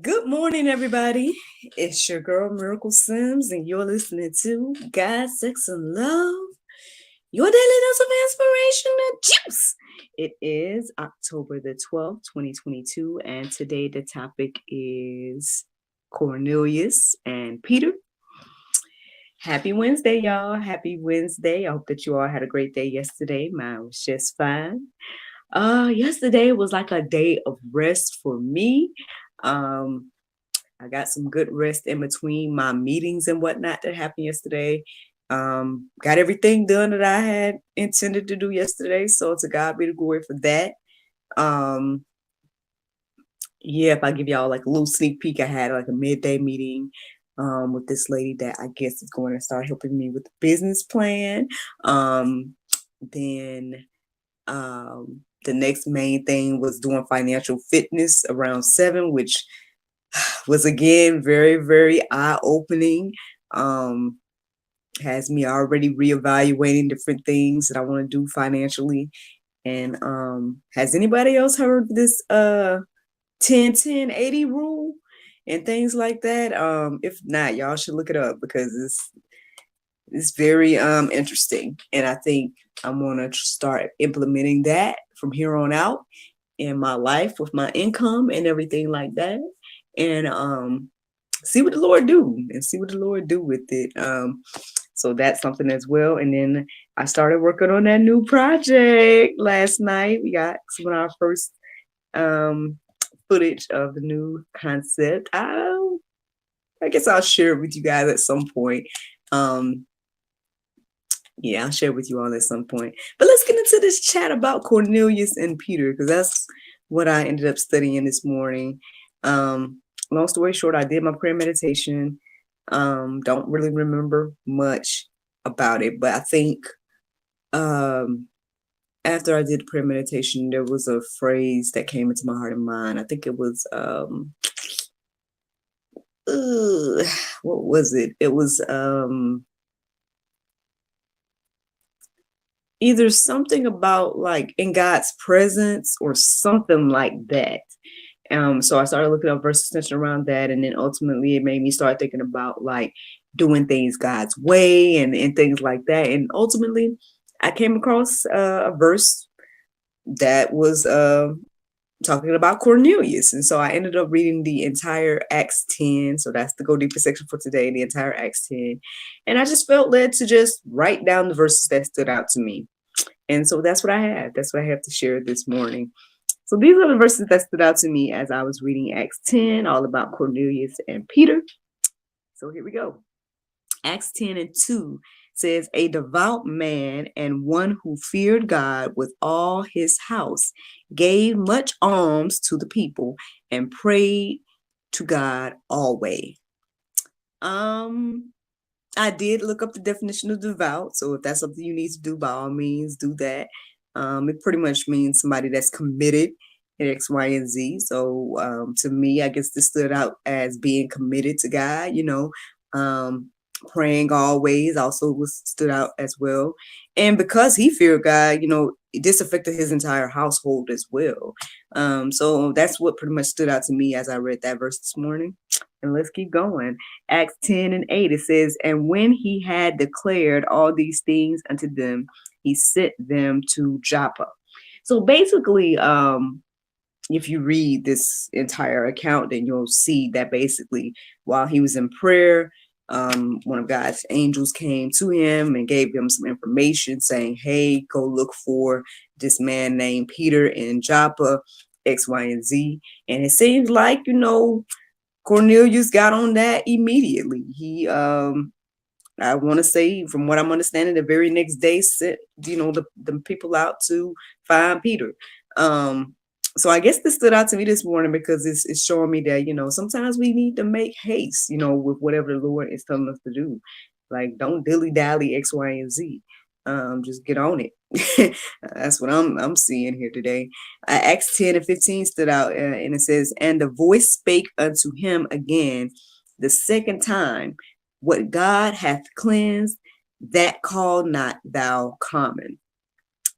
Good morning, everybody. It's your girl, Miracle Sims, and you're listening to God, Sex, and Love, your daily dose of inspiration and juice. It is October the 12th, 2022, and today the topic is Cornelius and Peter. Happy Wednesday, y'all. Happy Wednesday. I hope that you all had a great day yesterday. Mine was just fine. Yesterday was like a day of rest for me. I got some good rest in between my meetings and whatnot that happened yesterday. Got everything done that I had intended to do yesterday. So to God be the glory for that. If I give y'all like a little sneak peek, I had like a midday meeting with this lady that I guess is going to start helping me with the business plan. Then the next main thing was doing financial fitness around 7, which was again very, very eye-opening. Has me already reevaluating different things that I want to do financially. And has anybody else heard of this 10-10-80 rule and things like that? If not, y'all should look it up because it's very interesting. And I think I'm gonna start implementing that from here on out in my life with my income and everything like that. And see what the Lord do with it. So that's something as well. And then I started working on that new project last night. We got some of our first footage of the new concept. I guess I'll share it with you guys at some point. I'll share with you all at some point. But let's get into this chat about Cornelius and Peter, because that's what I ended up studying this morning. Long story short, I did my prayer meditation. Don't really remember much about it, but I think after I did the prayer meditation, there was a phrase that came into my heart and mind. I think it was what was it? It was either something about like in God's presence or something like that. So I started looking up verse extension around that, and then ultimately it made me start thinking about like doing things God's way and things like that. And ultimately, I came across a verse that was talking about Cornelius, and so I ended up reading the entire Acts 10. So that's the go deeper section for today, the entire Acts 10, and I just felt led to just write down the verses that stood out to me, and so that's what I have. That's what I have to share this morning. So these are the verses that stood out to me as I was reading Acts 10, all about Cornelius and Peter. So here we go. Acts 10:2 says, a devout man and one who feared God with all his house gave much alms to the people and prayed to God always. I did look up the definition of devout. So if that's something you need to do, by all means, do that. It pretty much means somebody that's committed in X, Y, and Z. So to me, I guess this stood out as being committed to God, praying always also stood out as well. And because he feared God, this affected his entire household as well. So that's what pretty much stood out to me as I read that verse this morning. And let's keep going. Acts 10:8, it says, and when he had declared all these things unto them, he sent them to Joppa. So basically, if you read this entire account, then you'll see that basically while he was in prayer, one of God's angels came to him and gave him some information saying, hey, go look for this man named Peter in Joppa, X, Y, and Z. And it seems like, Cornelius got on that immediately. He, I want to say, from what I'm understanding, the very next day sent, the people out to find Peter. So I guess this stood out to me this morning because it's showing me that, sometimes we need to make haste, with whatever the Lord is telling us to do. Like, don't dilly-dally X, Y, and Z. Just get on it. That's what I'm seeing here today. Acts 10:15 stood out, and it says, and the voice spake unto him again the second time, what God hath cleansed, that call not thou common.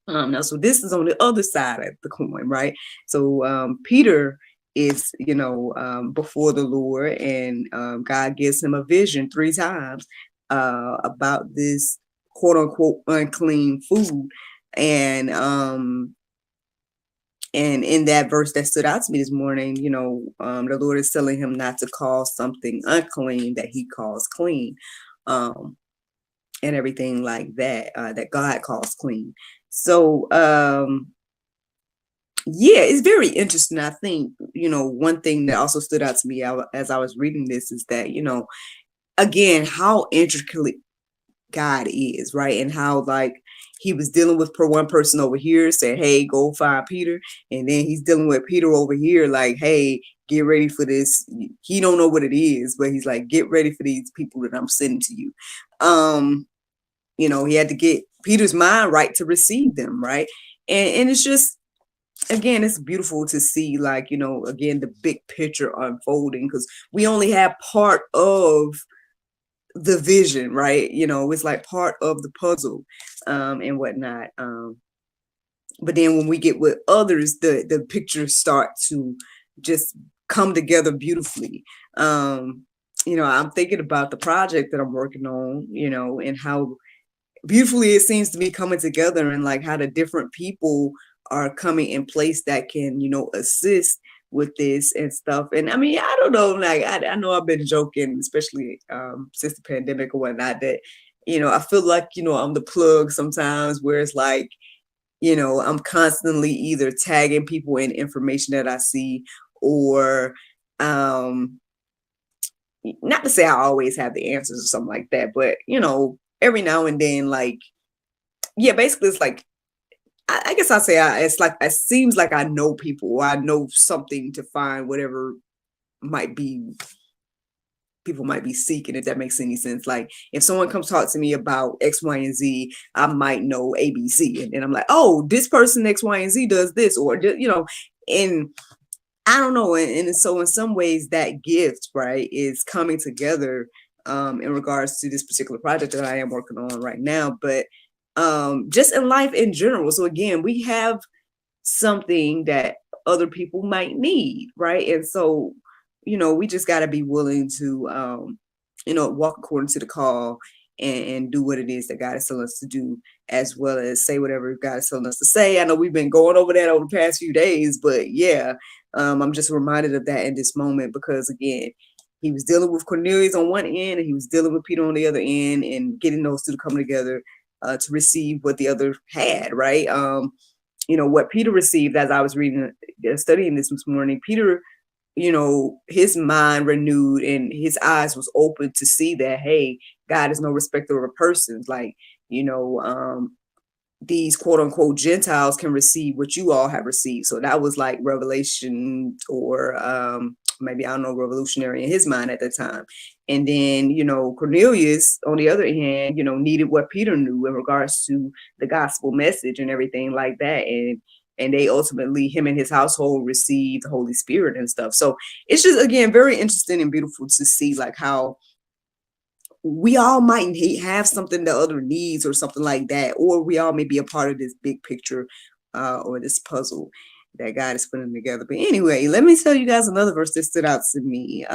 Now, so this is on the other side of the coin, right? So Peter is, before the Lord, and God gives him a vision 3 times about this quote unquote unclean food. And in that verse that stood out to me this morning, the Lord is telling him not to call something unclean that he calls clean, and everything like that, that God calls clean. So, yeah, it's very interesting. I think, one thing that also stood out to me as I was reading this is that, again, how intricately God is, right? And how, like, he was dealing with one person over here, said, hey, go find Peter. And then he's dealing with Peter over here, like, hey, get ready for this. He don't know what it is, but he's like, get ready for these people that I'm sending to you. He had to get Peter's mind right to receive them, right? And it's just, again, it's beautiful to see, like, again, the big picture unfolding, because we only have part of the vision, right? It's like part of the puzzle, and whatnot. But then when we get with others, the pictures start to just come together beautifully. I'm thinking about the project that I'm working on, and how beautifully it seems to be coming together, and like how the different people are coming in place that can, assist with this and stuff. And I mean, I don't know, like I know I've been joking, especially since the pandemic or whatnot, that I feel like I'm the plug sometimes, where it's like, I'm constantly either tagging people in information that I see, or not to say I always have the answers or something like that, but every now and then, like, yeah, basically it's like, I guess I'll say it's like, it seems like I know people, or I know something to find whatever might be people might be seeking, if that makes any sense. Like, if someone comes talk to me about X, Y, and Z, I might know ABC, and then I'm like, oh, this person X, Y, and Z does this, or and I don't know. And so in some ways that gift, right, is coming together in regards to this particular project that I am working on right now, but just in life in general. So again, we have something that other people might need, right? And so, we just got to be willing to, walk according to the call, and do what it is that God is telling us to do, as well as say whatever God is telling us to say. I know we've been going over that over the past few days, but yeah, I'm just reminded of that in this moment, because again, he was dealing with Cornelius on one end, and he was dealing with Peter on the other end, and getting those two to come together to receive what the other had, right? What Peter received, as I was reading, studying this morning, Peter, his mind renewed and his eyes was open to see that, hey, God is no respecter of persons. Like, these quote unquote Gentiles can receive what you all have received. So that was like revelation, or maybe, I don't know, revolutionary in his mind at the time. And then, Cornelius, on the other hand, needed what Peter knew in regards to the gospel message and everything like that. And they ultimately, him and his household, received the Holy Spirit and stuff. So it's just, again, very interesting and beautiful to see, like, how we all might have something the other needs, or something like that, or we all may be a part of this big picture, or this puzzle that God is putting together. But anyway, let me tell you guys another verse that stood out to me.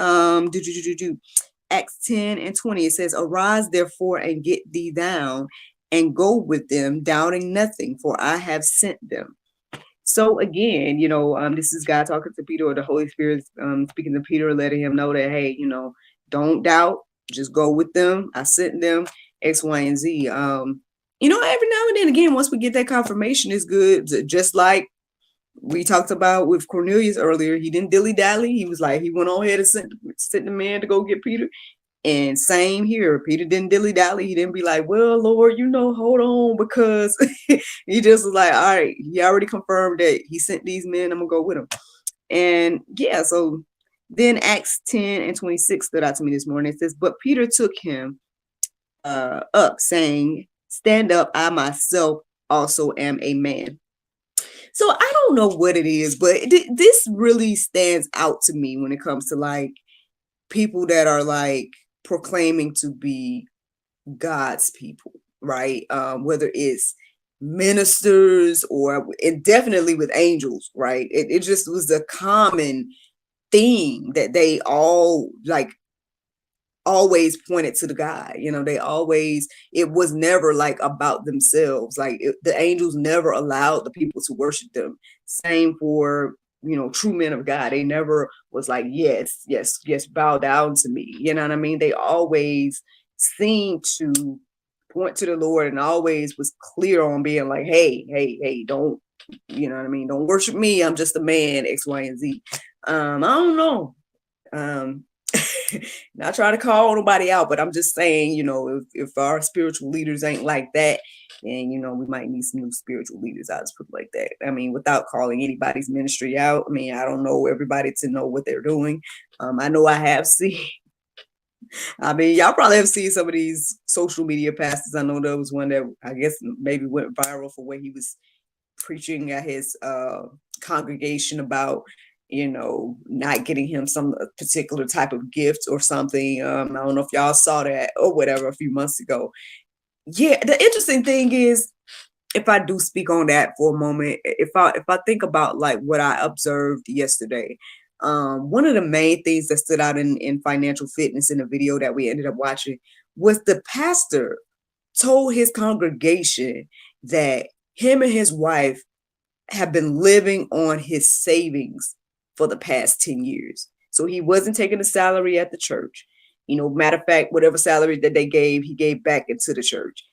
Acts 10:20. It says, arise therefore and get thee down and go with them, doubting nothing, for I have sent them. So again, this is God talking to Peter, or the Holy Spirit speaking to Peter, letting him know that, hey, don't doubt, just go with them. I sent them, X, Y, and Z. Every now and then, again, once we get that confirmation, it's good. Just like we talked about with Cornelius earlier, he didn't dilly-dally. He was like, he went on ahead and sent the man to go get Peter. And same here, Peter didn't dilly-dally. He didn't be like, well, Lord, hold on, because he just was like, all right, he already confirmed that he sent these men, I'm gonna go with him. And yeah, so then Acts 10:26 stood out to me this morning. It says, but Peter took him up, saying, stand up, I myself also am a man. So I don't know what it is, but this really stands out to me when it comes to, like, people that are, like, proclaiming to be God's people, right? Whether it's ministers, or definitely with angels, right? It just was a common theme that they all like always pointed to the guy. They always, it was never like about themselves. Like the angels never allowed the people to worship them. Same for, true men of God. They never was like, yes, yes, yes, bow down to me. You know what I mean? They always seemed to point to the Lord and always was clear on being like, hey, hey, hey, don't, you know what I mean? Don't worship me. I'm just a man, X, Y, and Z. I don't know. Not trying to call nobody out, but I'm just saying, if our spiritual leaders ain't like that, then we might need some new spiritual leaders. I'll just put it like that. I mean, without calling anybody's ministry out. I mean, I don't know everybody to know what they're doing. I know I have seen. I mean, y'all probably have seen some of these social media pastors. I know there was one that I guess maybe went viral for where he was preaching at his congregation about not getting him some particular type of gift or something. I don't know if y'all saw that or whatever a few months ago. Yeah, the interesting thing is, if I do speak on that for a moment, if I think about like what I observed yesterday, one of the main things that stood out in financial fitness in the video that we ended up watching was the pastor told his congregation that him and his wife have been living on his savings for the past 10 years. So he wasn't taking a salary at the church. Matter of fact, whatever salary that they gave, he gave back into the church.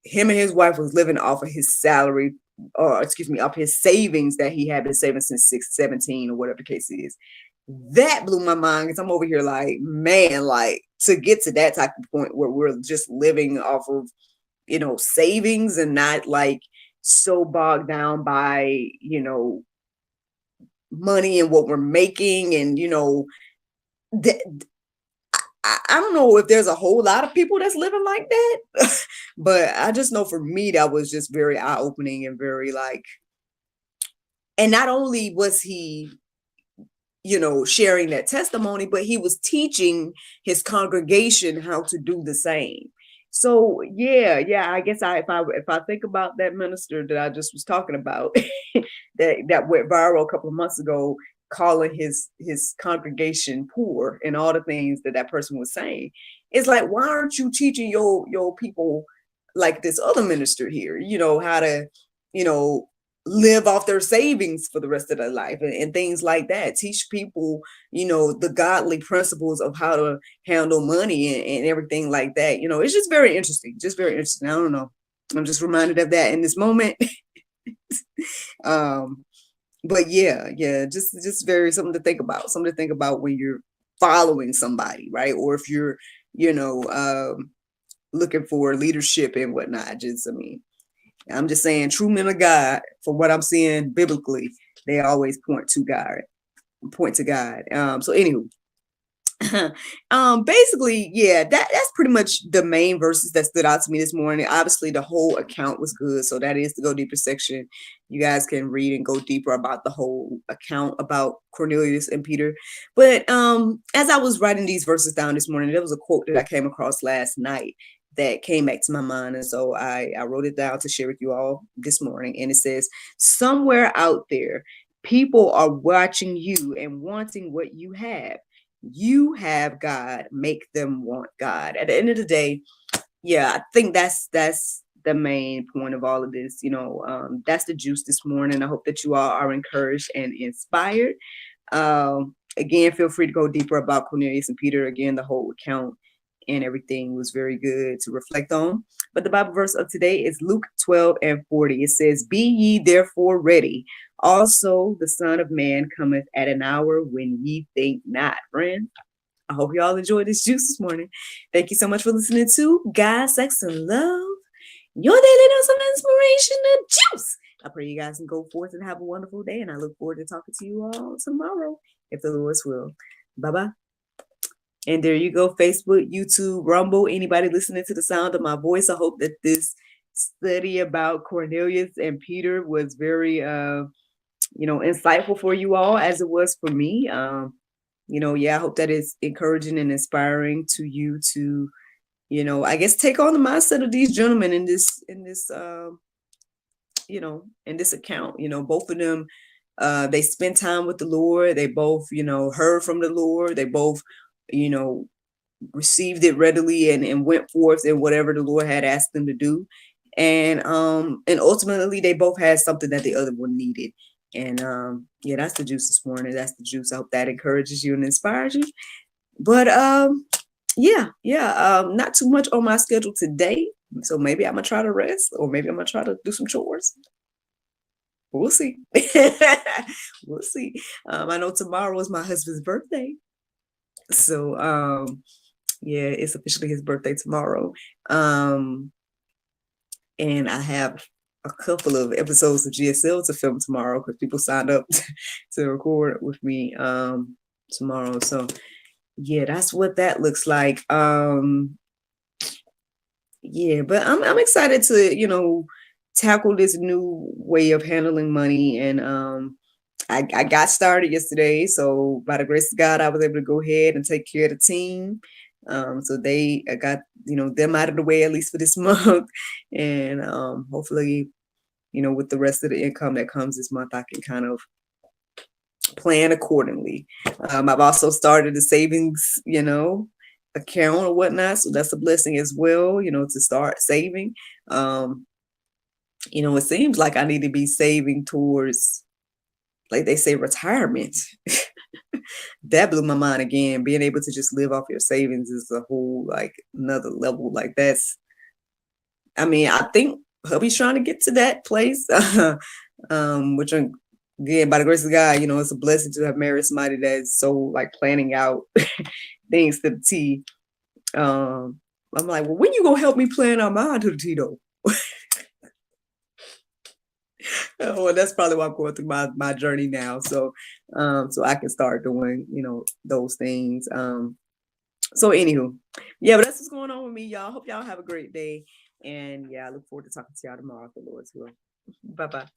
Him and his wife was living off of his salary, or off his savings that he had been saving since 17 or whatever the case is. That blew my mind because I'm over here like, man, like to get to that type of point where we're just living off of, savings and not like so bogged down by, money and what we're making. And, I don't know if there's a whole lot of people that's living like that, but I just know for me, that was just very eye-opening and very like, and not only was he, sharing that testimony, but he was teaching his congregation how to do the same. So yeah, I guess if I think about that minister that I just was talking about, that went viral a couple of months ago, calling his congregation poor and all the things that person was saying, it's like, why aren't you teaching your people like this other minister here? How to, live off their savings for the rest of their life and things like that. Teach people, the godly principles of how to handle money and everything like that. It's just very interesting. I don't know. I'm just reminded of that in this moment. But yeah, just very something to think about when you're following somebody, right? Or if you're, looking for leadership and whatnot. I'm just saying, true men of God, from what I'm seeing biblically, they always point to God. So anywho, basically, yeah, that's pretty much the main verses that stood out to me this morning. Obviously, the whole account was good, so that is the Go Deeper section. You guys can read and go deeper about the whole account about Cornelius and Peter. But as I was writing these verses down this morning, there was a quote that I came across last night that came back to my mind, and so I wrote it down to share with you all this morning. And it says, somewhere out there, people are watching you and wanting what you have. You have God, make them want God. At the end of the day, yeah, I think that's the main point of all of this. That's the juice this morning. I hope that you all are encouraged and inspired. Again, feel free to go deeper about Cornelius and Peter. Again, the whole account and everything was very good to reflect on. But the Bible verse of today is Luke 12:40. It says, be ye therefore ready. Also, the Son of Man cometh at an hour when ye think not. Friend, I hope you all enjoyed this juice this morning. Thank you so much for listening to God, Sex, and Love, your daily dose of inspiration and juice. I pray you guys can go forth and have a wonderful day, and I look forward to talking to you all tomorrow, if the Lord's will. Bye-bye. And there you go, Facebook, YouTube, Rumble, anybody listening to the sound of my voice. I hope that this study about Cornelius and Peter was very, insightful for you all, as it was for me. I hope that it's encouraging and inspiring to you to, I guess, take on the mindset of these gentlemen in this account. Both of them They spent time with the Lord. They both, heard from the Lord. They both, you know, received it readily and went forth in whatever the Lord had asked them to do. And ultimately they both had something that the other one needed. And yeah, that's the juice this morning. That's the juice. I hope that encourages you and inspires you. But not too much on my schedule today. So maybe I'm gonna try to rest, or maybe I'm gonna try to do some chores. We'll see. We'll see. I know tomorrow is my husband's birthday. So yeah, it's officially his birthday tomorrow. And I have a couple of episodes of GSL to film tomorrow because people signed up to record with me tomorrow. So yeah, that's what that looks like. Yeah, but I'm excited to, tackle this new way of handling money. And I got started yesterday. So by the grace of God, I was able to go ahead and take care of the team. So I got, them out of the way, at least for this month. And hopefully, with the rest of the income that comes this month, I can kind of plan accordingly. I've also started a savings, account or whatnot. So that's a blessing as well, to start saving. It seems like I need to be saving towards, like they say, retirement. That blew my mind again. Being able to just live off your savings is a whole, like, another level. Like I think hubby's trying to get to that place. Which again, by the grace of God, it's a blessing to have married somebody that's so, like, planning out things to the T. I'm like, well, when you gonna help me plan out mine to the T though? Well, that's probably why I'm going through my journey now. So I can start doing, those things. So anywho, yeah, but that's what's going on with me, y'all. Hope y'all have a great day. And yeah, I look forward to talking to y'all tomorrow if the Lord's will. Bye-bye.